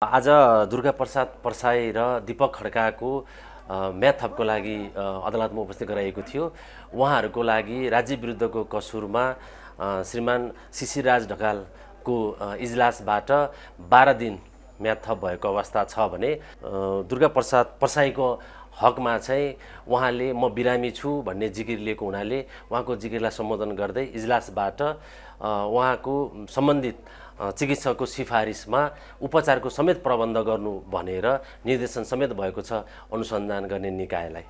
आज दुर्गा प्रसाद परसाई र दीपक खड्काको म्याद थपको लागि अदालतमा उपस्थित गराइएको थियो। उहाँहरूको लागि राज्य विरुद्धको कसुरमा श्रीमान शिशिरराज ढकालको इजलासबाट 12 दिन म्याद थप भएको अवस्था छ भने दुर्गा प्रसाद परसाईको हकमा चाहिँ उहाँले म बिरामी छु भन्ने जिकिर लिएको हुनाले उहाँको जिकिरलाई सम्बोधन गर्दै इजलासबाट उहाँको सम्बन्धित चिकित्सकको सिफारिसमा उपचारको समेत प्रबन्ध गर्नु भनेर निर्देशन समेत भएको छ अनुसन्धान गर्ने निकायलाई।